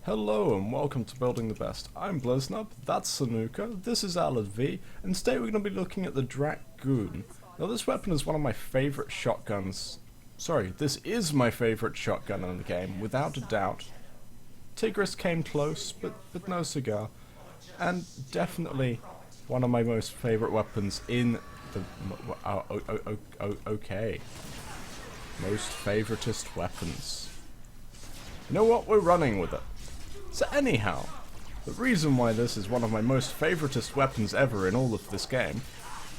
Hello and welcome to Building the Best. I'm Bliznub, that's Sanuka, this is V, and today we're going to be looking at the Drakgoon. Now this weapon is one of my favourite shotguns. Sorry, this is my favourite shotgun in the game, without a doubt. Tigris came close, but no cigar. And definitely one of my most favourite weapons in the... okay. Most favoritist weapons. You know what? We're running with it. So anyhow, the reason why this is one of my most favoritist weapons ever in all of this game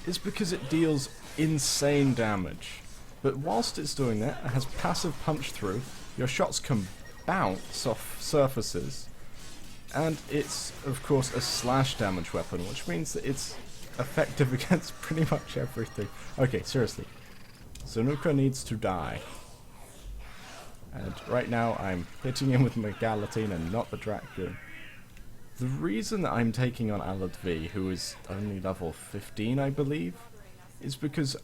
is because it deals insane damage. But whilst it's doing that, it has passive punch through, your shots can bounce off surfaces, and it's of course a slash damage weapon, which means that it's effective against pretty much everything. Okay, seriously. Sanuka needs to die. And right now I'm hitting him with my Galatine and not the Drakgoon. The reason that I'm taking on V, who is only level 15 I believe, is because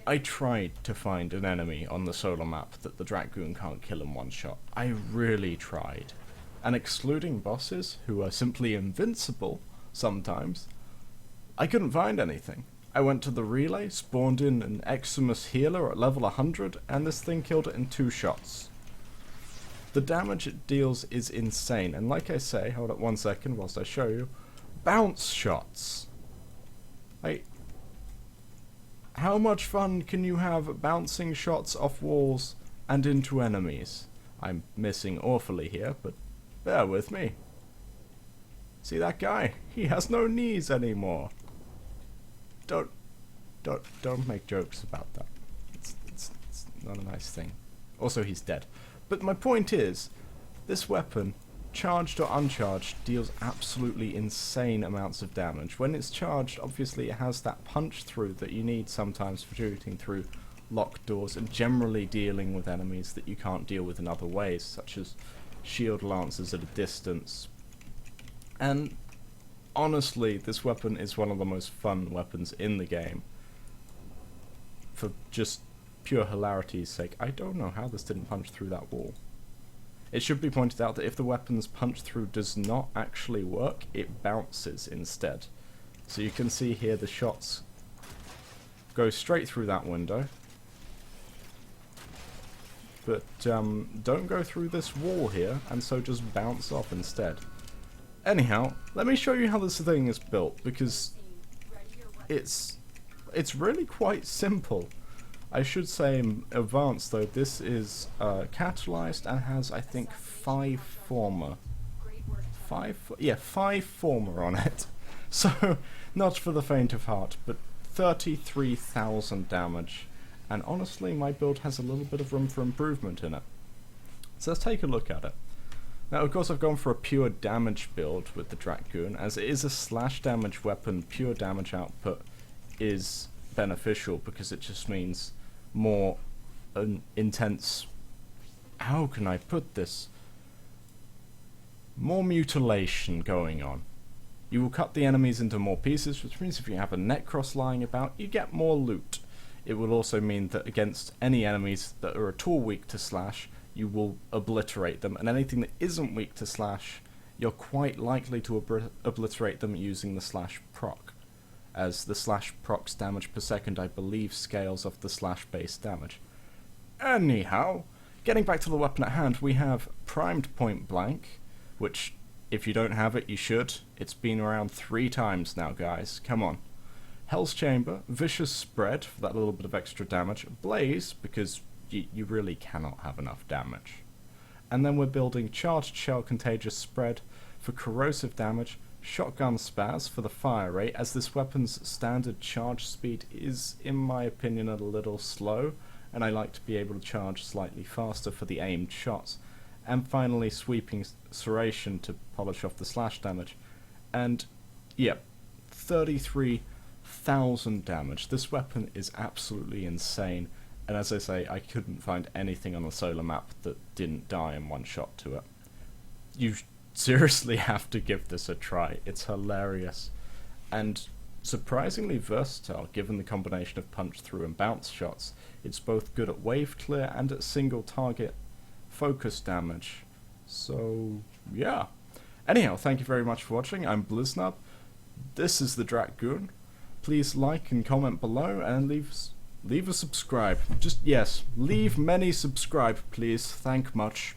I tried to find an enemy on the solar map that the Drakgoon can't kill in one shot. I really tried. And excluding bosses, who are simply invincible sometimes, I couldn't find anything. I went to the relay, spawned in an Eximus healer at level 100, and this thing killed it in 2 shots. The damage it deals is insane, and like I say, hold up 1 second whilst I show you, bounce shots. How much fun can you have bouncing shots off walls and into enemies? I'm missing awfully here, but bear with me. See that guy? He has no knees anymore. Don't make jokes about that. It's not a nice thing. Also, he's dead. But my point is, this weapon, charged or uncharged, deals absolutely insane amounts of damage. When it's charged, obviously it has that punch through that you need sometimes for shooting through locked doors and generally dealing with enemies that you can't deal with in other ways, such as shield lancers at a distance. And honestly, this weapon is one of the most fun weapons in the game. For just pure hilarity's sake, I don't know how this didn't punch through that wall. It should be pointed out that if the weapon's punch through does not actually work, it bounces instead. So you can see here the shots go straight through that window, but don't go through this wall here, and so just bounce off instead. Anyhow, let me show you how this thing is built, because it's really quite simple. I should say in advance though, this is catalyzed and has, I think, 5 former. 5 former on it. So, not for the faint of heart, but 33,000 damage. And honestly, my build has a little bit of room for improvement in it. So let's take a look at it. Now, of course, I've gone for a pure damage build with the Drakgoon. As it is a slash damage weapon, pure damage output is beneficial because it just means more intense... how can I put this? More mutilation going on. You will cut the enemies into more pieces, which means if you have a Necros lying about, you get more loot. It will also mean that against any enemies that are at all weak to slash, you will obliterate them, and anything that isn't weak to slash, you're quite likely to obliterate them using the slash proc, as the slash proc's damage per second, I believe, scales off the slash base damage. Anyhow, getting back to the weapon at hand, we have primed point blank, which, if you don't have it, you should. It's been around 3 times now, guys. Come on. Hell's Chamber, Vicious Spread, for that little bit of extra damage, Blaze, because you really cannot have enough damage. And then we're building Charged Shell Contagious Spread for corrosive damage, Shotgun Spaz for the fire rate, as this weapon's standard charge speed is, in my opinion, a little slow, and I like to be able to charge slightly faster for the aimed shots. And finally, Sweeping Serration to polish off the slash damage. And, yeah, 33,000 damage. This weapon is absolutely insane, and as I say, I couldn't find anything on the solar map that didn't die in one shot to it. You seriously have to give this a try. It's hilarious and surprisingly versatile given the combination of punch through and bounce shots. It's both good at wave clear and at single target focus damage. So yeah. Anyhow, thank you very much for watching. I'm Bliznub. This is the Drakgoon. Please like and comment below and leave a subscribe. Just, yes, leave many subscribe, please. Thank much.